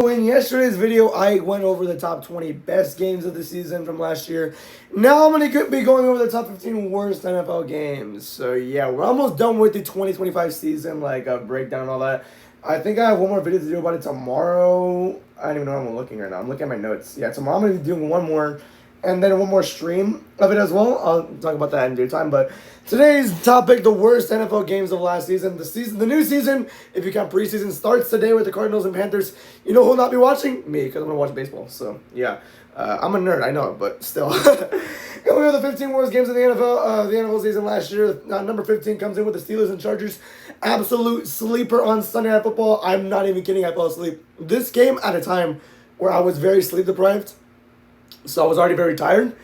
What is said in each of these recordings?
So in yesterday's video, I went over the top 20 best games of the season from last year. Now I'm going to be going over the top 15 worst NFL games. So yeah, we're almost done with the 2025 season, like a breakdown and all that. I think I have one more video to do about it tomorrow. I don't even know what I'm looking right now. I'm looking at my notes. Yeah, tomorrow I'm going to be doing one more, and then one more stream of it as well. I'll talk about that in due time. But today's topic, the worst NFL games of last season. The new season, if you count preseason, starts today with the Cardinals and Panthers. You know who will not be watching? Me, because I'm going to watch baseball. So, yeah. I'm a nerd, I know, but still. Going over the 15 worst games of the NFL season last year. Number 15 comes in with the Steelers and Chargers. Absolute sleeper on Sunday Night Football. I'm not even kidding, I fell asleep. This game at a time where I was very sleep deprived. So I was already very tired,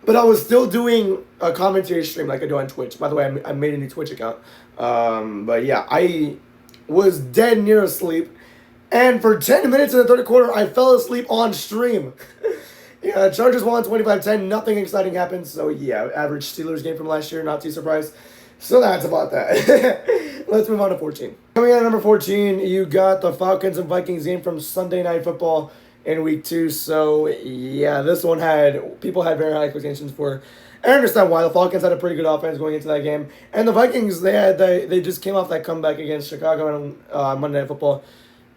but I was still doing a commentary stream like I do on Twitch. By the way, I made a new Twitch account. But yeah, I was dead near asleep, and for 10 minutes in the third quarter, I fell asleep on stream. Yeah, Chargers won 25-10. Nothing exciting happened. So yeah, average Steelers game from last year. Not too surprised. So that's about that. Let's move on to 14. Coming in at number 14, you got the Falcons and Vikings game from Sunday Night Football in week 2. So yeah, this one people had very high expectations for. I understand why. The Falcons had a pretty good offense going into that game, and the Vikings they just came off that comeback against Chicago on Monday Night Football.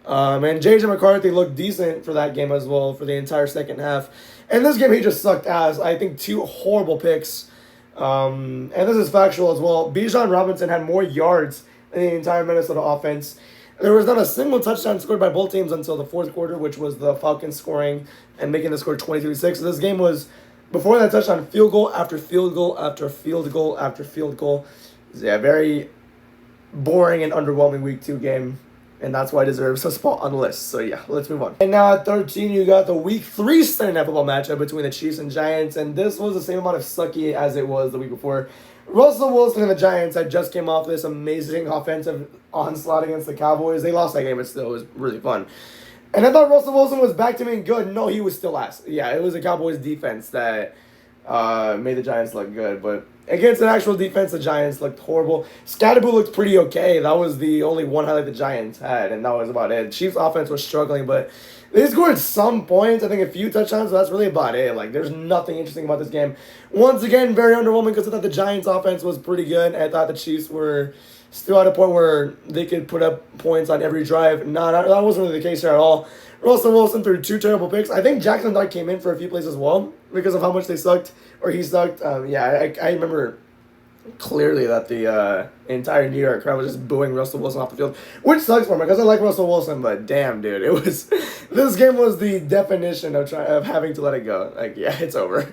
And J.J. McCarthy looked decent for that game as well for the entire second half. And this game he just sucked ass. I think 2 horrible picks. And this is factual as well. Bijan Robinson had more yards than the entire Minnesota offense. There was not a single touchdown scored by both teams until the fourth quarter, which was the Falcons scoring and making the score 23-6. So this game was, before that touchdown, field goal after field goal after field goal after field goal. Yeah, very boring and underwhelming week 2 game. And that's why it deserves a spot on the list. So yeah, let's move on. And now at 13, you got the week 3 Sunday Night Football matchup between the Chiefs and Giants. And this was the same amount of sucky as it was the week before. Russell Wilson and the Giants had just came off this amazing offensive onslaught against the Cowboys. They lost that game, but still, it was really fun. And I thought Russell Wilson was back to being good. No, he was still ass. Yeah, it was the Cowboys defense that made the Giants look good. But against an actual defense, the Giants looked horrible. Scatterboo looked pretty okay. That was the only one highlight the Giants had, and that was about it. Chiefs' offense was struggling, but they scored some points. I think a few touchdowns, so that's really about it. Like, there's nothing interesting about this game. Once again, very underwhelming because I thought the Giants' offense was pretty good. I thought the Chiefs were still at a point where they could put up points on every drive. No, that wasn't really the case here at all. Russell Wilson threw 2 terrible picks. I think Jackson Dart came in for a few plays as well because of how much they sucked, or he sucked. Yeah, I remember clearly that the entire New York crowd was just booing Russell Wilson off the field, which sucks for me because I like Russell Wilson, but damn, dude, this game was the definition of having to let it go. Like, yeah, it's over.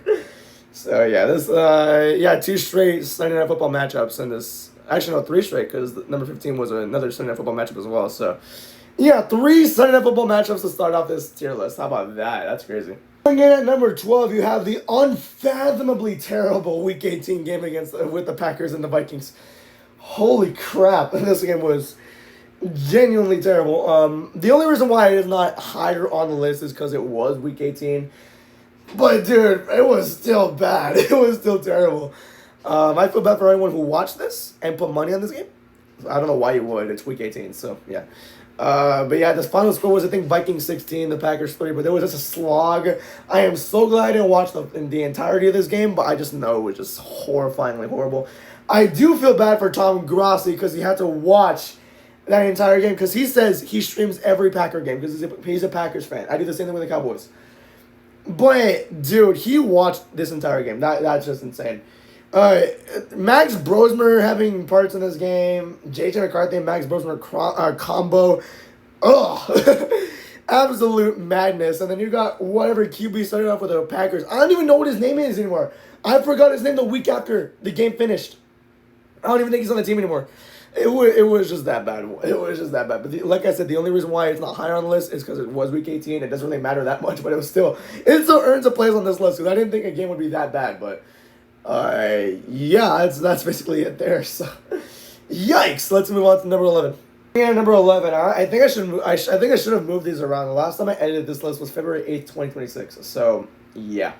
So yeah, 2 straight Sunday Night Football matchups, and this, actually no, 3 straight because number 15 was another Sunday Night Football matchup as well. So yeah, 3 Sunday Night Football matchups to start off this tier list. How about that? That's crazy. And at number 12, you have the unfathomably terrible Week 18 game with the Packers and the Vikings. Holy crap. This game was genuinely terrible. The only reason why it is not higher on the list is because it was Week 18. But, dude, it was still bad. It was still terrible. I feel bad for anyone who watched this and put money on this game. I don't know why you would. It's Week 18, so yeah. But yeah, the final score was, I think, Vikings 16, the Packers 3, but there was just a slog. I am so glad I didn't watch the entirety of this game, but I just know it was just horrifyingly horrible. I do feel bad for Tom Grossi because he had to watch that entire game because he says he streams every Packer game because he's a Packers fan. I do the same thing with the Cowboys. But, dude, he watched this entire game. That's just insane. Max Brosmer having parts in this game. J.J. McCarthy and Max Brosmer combo. Ugh. Absolute madness. And then you got whatever QB started off with the Packers. I don't even know what his name is anymore. I forgot his name the week after the game finished. I don't even think he's on the team anymore. It was just that bad. It was just that bad. But like I said, the only reason why it's not higher on the list is because it was Week 18. It doesn't really matter that much, but it still earns a place on this list because I didn't think a game would be that bad, but yeah, that's basically it there. So, yikes! Let's move on to number 11. Yeah, number 11. I think I should have moved these around. The last time I edited this list was February 8th, 2026. So yeah,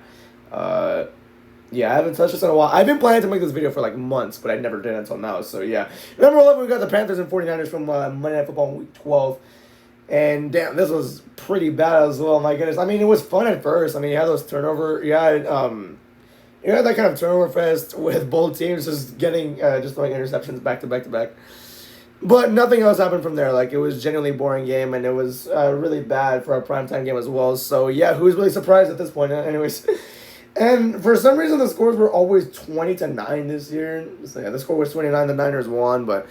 yeah, I haven't touched this in a while. I've been planning to make this video for like months, but I never did until now. So yeah, number 11, we got the Panthers and 49ers from Monday Night Football in Week 12. And damn, this was pretty bad as well. My goodness. I mean, it was fun at first. I mean, you had those turnover. You had that kind of turnover fest with both teams just getting just throwing interceptions back to back to back. But nothing else happened from there. Like, it was genuinely boring game, and it was really bad for a primetime game as well. So yeah, who's really surprised at this point? Anyways, and for some reason the scores were always 20-9 this year. So yeah, the score was 29. The Niners won, but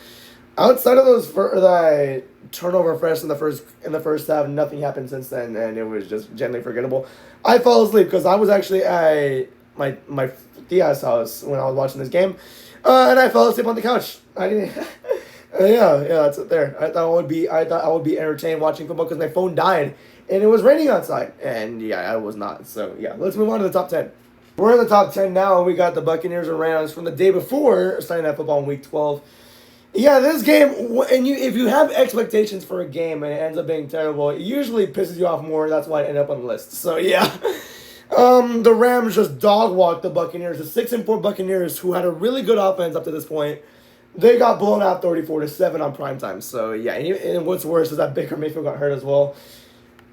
outside of those for the turnover fest in the first half, nothing happened since then, and it was just genuinely forgettable. I fell asleep because I was actually at my tia's house when I was watching this game, and I fell asleep on the couch. I didn't. Yeah, that's it there. I thought I would be entertained watching football because my phone died and it was raining outside. And yeah, I was not. So yeah, let's move on to the top 10. We're in the top 10 now, and we got the Buccaneers and Rams from the day before Sunday Night Football in Week 12. Yeah, this game, and if you have expectations for a game and it ends up being terrible, it usually pisses you off more. That's why it ended up on the list. So yeah. The Rams just dog walked the Buccaneers, the 6-4 Buccaneers, who had a really good offense up to this point. They got blown out 34-7 on primetime. So yeah, and what's worse is that Baker Mayfield got hurt as well.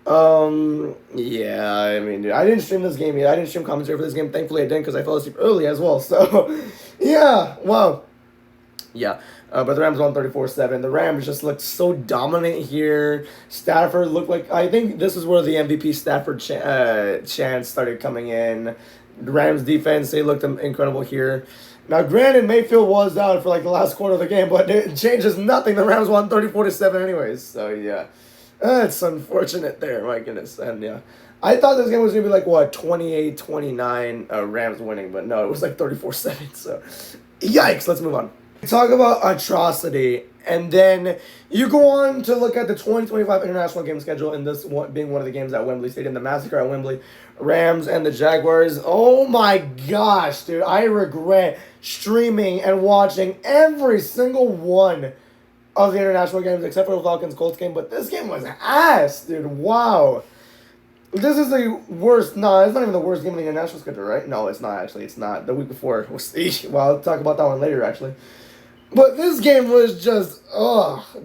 Yeah, I mean, dude, I didn't stream this game yet. I didn't stream commentary for this game. Thankfully, I didn't because I fell asleep early as well. So yeah, wow. Yeah, but the Rams won 34-7. The Rams just looked so dominant here. Stafford looked like, I think this is where the MVP Stafford chance started coming in. The Rams defense, they looked incredible here. Now, granted, Mayfield was out for like the last quarter of the game, but it changes nothing. The Rams won 34-7 anyways. So yeah, it's unfortunate there. My goodness, and yeah, I thought this game was gonna be like what 28-29 Rams winning, but no, it was like 34-7. So yikes. Let's move on. Talk about atrocity, and then you go on to look at the 2025 international game schedule, and this one being one of the games at Wembley Stadium, the massacre at Wembley, Rams and the Jaguars. Oh my gosh, dude, I regret streaming and watching every single one of the international games except for the Falcons-Colts game, but this game was ass, dude. Wow. This is the worst. No, it's not even the worst game in the international schedule, right? No, it's not, actually. It's not. The week before was. Well, I'll talk about that one later, actually. But this game was just,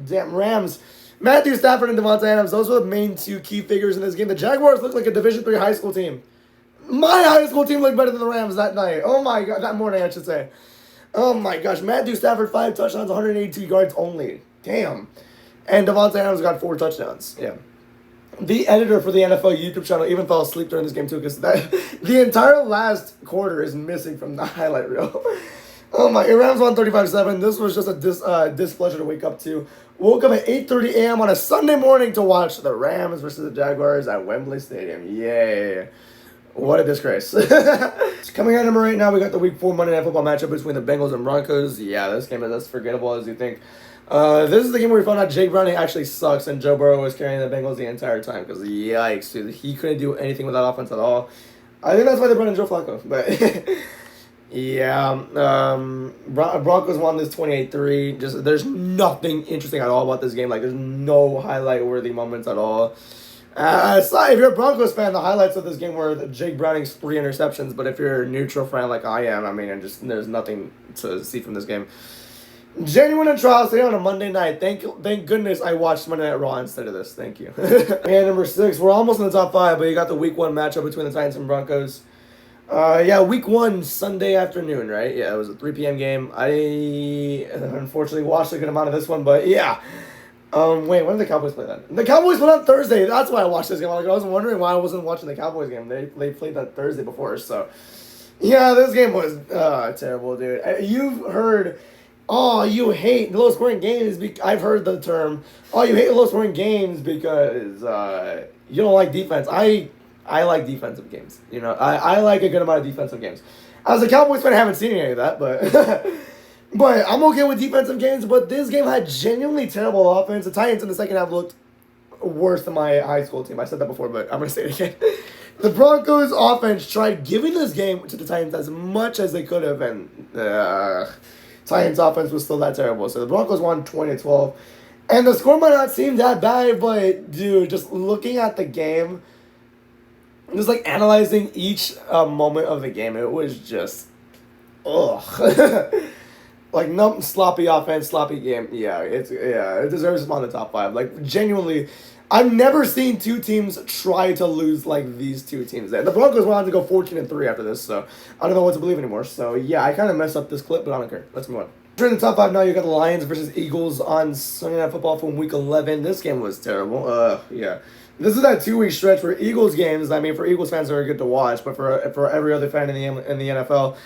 damn, Rams. Matthew Stafford and Devontae Adams, those were the main two key figures in this game. The Jaguars looked like a Division III high school team. My high school team looked better than the Rams that night. Oh my god, that morning I should say. Oh my gosh, Matthew Stafford, 5 touchdowns, 182 yards only. Damn. And Devontae Adams got 4 touchdowns. Yeah. The editor for the NFL YouTube channel even fell asleep during this game too because the entire last quarter is missing from the highlight reel. Oh my, Rams won 35-7. This was just a displeasure to wake up to. Woke up at 8:30 a.m. on a Sunday morning to watch the Rams versus the Jaguars at Wembley Stadium. Yay. What a disgrace. Coming at him right now, we got the Week 4 Monday Night Football matchup between the Bengals and Broncos. Yeah, this game is as forgettable as you think. This is the game where we found out Jake Browning actually sucks and Joe Burrow was carrying the Bengals the entire time because, yikes, dude, he couldn't do anything with that offense at all. I think that's why they brought in Joe Flacco, but yeah, Broncos won this 28-3. Just there's nothing interesting at all about this game. Like, there's no highlight-worthy moments at all. It's not, if you're a Broncos fan, the highlights of this game were Jake Browning's 3 interceptions, but if you're a neutral fan like I am, I mean, there's nothing to see from this game. Genuine atrocity on a Monday night. Thank goodness I watched Monday Night Raw instead of this. Thank you. And number 6, we're almost in the top 5, but you got the Week 1 matchup between the Titans and Broncos. Yeah, Week 1, Sunday afternoon, right? Yeah, it was a 3 p.m. game. I unfortunately watched a good amount of this one, but yeah. Wait, when did the Cowboys play that? The Cowboys played on Thursday. That's why I watched this game. I was wondering why I wasn't watching the Cowboys game. They played that Thursday before, so. Yeah, this game was terrible, dude. You've heard, oh, you hate low-scoring games. I've heard the term, oh, you hate low-scoring games because you don't like defense. I like defensive games. You know, I like a good amount of defensive games. As a Cowboys fan, I haven't seen any of that, but but I'm okay with defensive games. But this game had genuinely terrible offense. The Titans in the second half looked worse than my high school team. I said that before, but I'm going to say it again. The Broncos offense tried giving this game to the Titans as much as they could have, and Titans offense was still that terrible. So the Broncos won 20-12. And the score might not seem that bad, but dude, just looking at the game, just like analyzing each moment of the game, it was just, ugh. Like, no, sloppy offense, sloppy game. Yeah, it deserves to be on the top five. Like, genuinely, I've never seen two teams try to lose like these two teams. The Broncos went on to go 14-3 after this, so I don't know what to believe anymore. So yeah, I kind of messed up this clip, but I don't care. Let's move on. During the top five now, you got the Lions versus Eagles on Sunday Night Football from Week 11. This game was terrible. Yeah. This is that 2 week stretch where Eagles games. I mean, for Eagles fans, they're good to watch, but for every other fan in the NFL,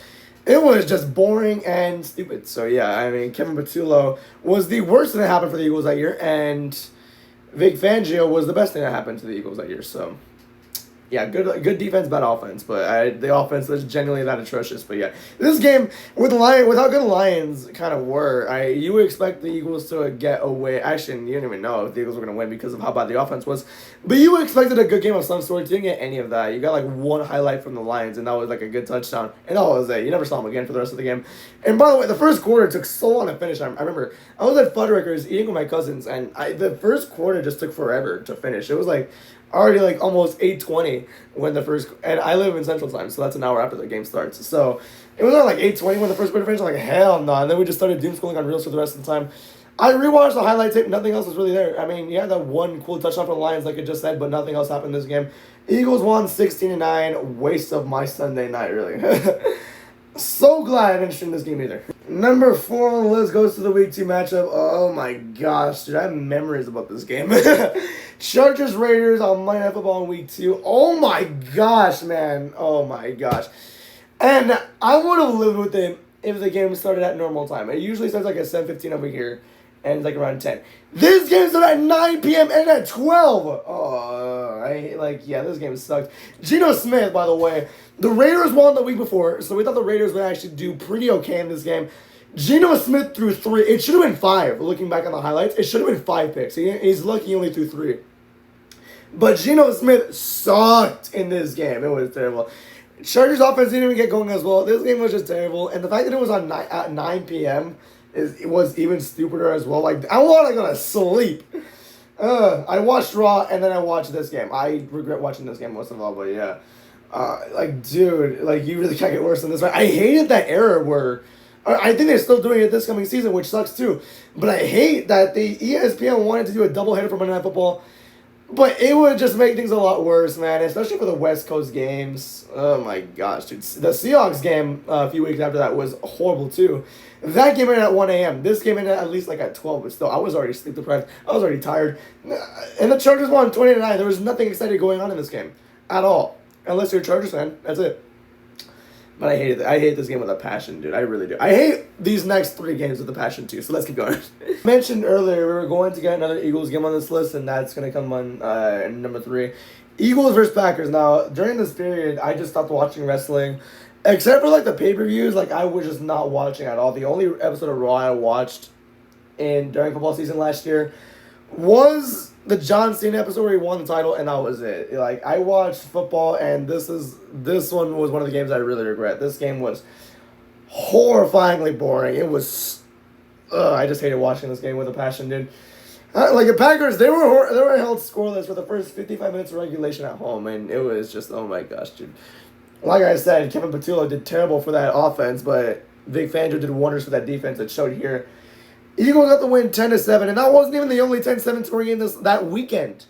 it was just boring and stupid. So yeah, I mean, Kevin Patullo was the worst thing that happened for the Eagles that year, and Vic Fangio was the best thing that happened to the Eagles that year. So yeah, good defense, bad offense, but the offense was genuinely that atrocious. But yeah, this game with how good the Lions kind of were, you would expect the Eagles to get away. Actually, you didn't even know if the Eagles were going to win because of how bad the offense was. But you expected a good game of some sort. You didn't get any of that. You got like one highlight from the Lions, and that was like a good touchdown, and that was it. You never saw them again for the rest of the game. And by the way, the first quarter took so long to finish. I remember I was at Fuddruckers eating with my cousins, and the first quarter just took forever to finish. It was like already like almost 8:20 when the first, and I live in Central Time, so that's an hour after the game starts. So it was like 8:20 when the first quarter finished. I'm like, hell no. And then we just started doom scrolling on Reels for the rest of the time. I rewatched the highlight tape. Nothing else was really there. I mean, you had that one cool touchdown for the Lions, like I just said, but nothing else happened in this game. Eagles won 16-9. Waste of my Sunday night, really. So glad I didn't stream this game either. Number 4 on the list goes to the Week 2 matchup. Oh my gosh, dude, I have memories about this game. Chargers Raiders on Monday Night Football in Week 2. Oh my gosh, man. Oh my gosh. And I would have lived with it if the game started at normal time. It usually starts like at 7:15 over here, and it's like around 10. This game started at 9 p.m. and at 12. Oh, this game sucked. Geno Smith, by the way, the Raiders won the week before, so we thought the Raiders would actually do pretty okay in this game. Geno Smith threw 3. It should have been 5, looking back on the highlights. It should have been 5 picks. He's lucky he only threw 3. But Geno Smith sucked in this game. It was terrible. Chargers offense didn't even get going as well. This game was just terrible. And the fact that it was at 9 p.m. It was even stupider as well. Like, I want to go to sleep. I watched Raw, and then I watched this game. I regret watching this game most of all, but yeah. Dude, you really can't get worse than this. I hated that error where, I think they're still doing it this coming season, which sucks too. But I hate that the ESPN wanted to do a doubleheader for Monday Night Football. But it would just make things a lot worse, man, especially for the West Coast games. Oh my gosh, dude. The Seahawks game a few weeks after that was horrible too. That game ended at 1 a.m. This game ended at least at 12, but still, I was already sleep deprived. I was already tired. And the Chargers won 20-9. There was nothing exciting going on in this game at all. Unless you're a Chargers fan. That's it. But I hate it. I hate this game with a passion, dude. I really do. I hate these next 3 games with a passion, too. So let's keep going. Mentioned earlier, we were going to get another Eagles game on this list, and that's going to come on number 3. Eagles versus Packers. Now, during this period, I just stopped watching wrestling. Except for, the pay-per-views, I was just not watching at all. The only episode of Raw I watched during football season last year was the John Cena episode where he won the title, and that was it. I watched football, and this one was one of the games I really regret. This game was horrifyingly boring. It was, I just hated watching this game with a passion, dude. The Packers, they were held scoreless for the first 55 minutes of regulation at home, and it was just, oh my gosh, dude. Like I said, Kevin Patullo did terrible for that offense, but Vic Fangio did wonders for that defense. It showed here. Eagles got to win 10-7, and that wasn't even the only 10-7 scoring game that weekend.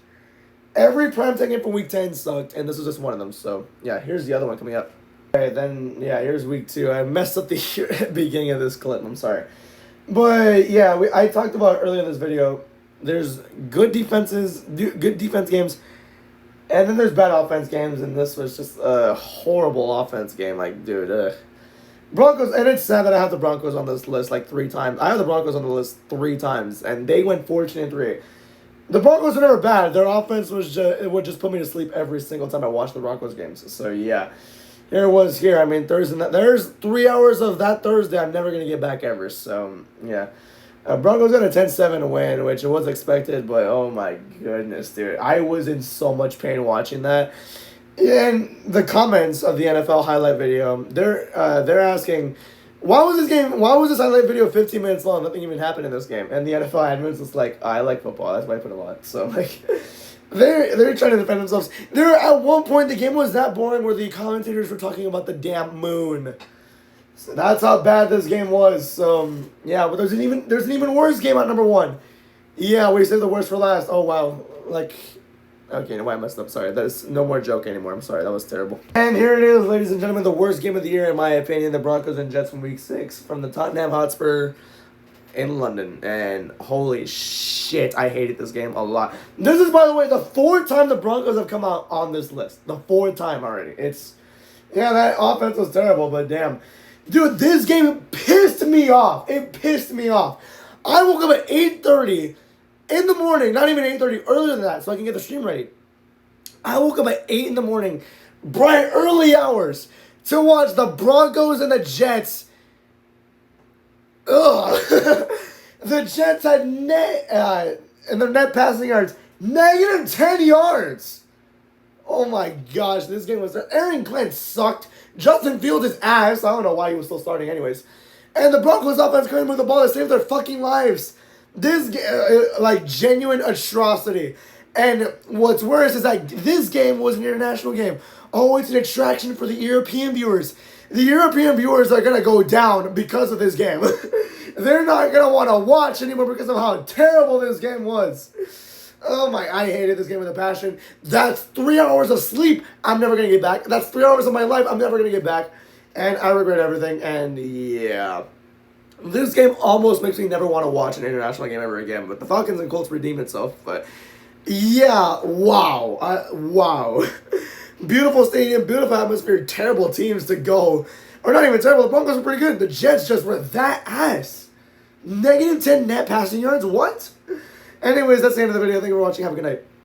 Every primetime game from Week 10 sucked, and this was just one of them. So, yeah, here's the other one coming up. Okay, then, yeah, here's Week 2. I messed up the beginning of this clip. I'm sorry. But, yeah, I talked about earlier in this video, there's good defense games, and then there's bad offense games, and this was just a horrible offense game. Dude, Broncos, and it's sad that I have the Broncos on this list 3 times. I have the Broncos on the list 3 times, and they went 14-3. The Broncos were never bad. Their offense it would just put me to sleep every single time I watched the Broncos games. So yeah, here it was. I mean, Thursday. There's 3 hours of that Thursday I'm never gonna get back ever. So yeah, Broncos got a 10-7 win, which it was expected, but oh my goodness, dude, I was in so much pain watching that. In the comments of the NFL highlight video, they're asking, why was this highlight video 15 minutes long? Nothing even happened in this game. And the NFL admins was like, I like football. That's why I put it on. So they're trying to defend themselves. At one point the game was that boring where the commentators were talking about the damn moon. So that's how bad this game was. So yeah, but there's an even worse game at number one. Yeah, we saved the worst for last. Oh wow, like. Okay, no, I messed up. Sorry, that's no more joke anymore. I'm sorry, that was terrible. And here it is, ladies and gentlemen, the worst game of the year in my opinion: the Broncos and Jets from Week 6 from the Tottenham Hotspur in London. And holy shit, I hated this game a lot. This is, by the way, the fourth time the Broncos have come out on this list. The fourth time already. Yeah, that offense was terrible, but damn. Dude, this game pissed me off. It pissed me off. I woke up at 8:30 in the morning, not even 8:30, earlier than that, so I can get the stream ready. I woke up at 8 in the morning, bright early hours, to watch the Broncos and the Jets. Ugh. The Jets had in their net passing yards, negative 10 yards. Oh my gosh, this game was... Aaron Glenn sucked. Justin Fields is ass. I don't know why he was still starting anyways. And the Broncos offense couldn't move the ball to save their fucking lives. This like genuine atrocity. And what's worse is that this game was an international game. Oh, it's an attraction for the European viewers. The European viewers are gonna go down because of this game. They're not gonna want to watch anymore because of how terrible this game was. Oh my, I hated this game with a passion. That's 3 hours of sleep I'm never gonna get back. That's 3 hours of my life I'm never gonna get back. And I regret everything, and yeah. This game almost makes me never want to watch an international game ever again, but the Falcons and Colts redeemed itself. But yeah, wow. Wow. Beautiful stadium, beautiful atmosphere, terrible teams to go. Or not even terrible, the Broncos were pretty good. The Jets just were that ass. Negative 10 net passing yards, what? Anyways, that's the end of the video. Thank you for watching. Have a good night.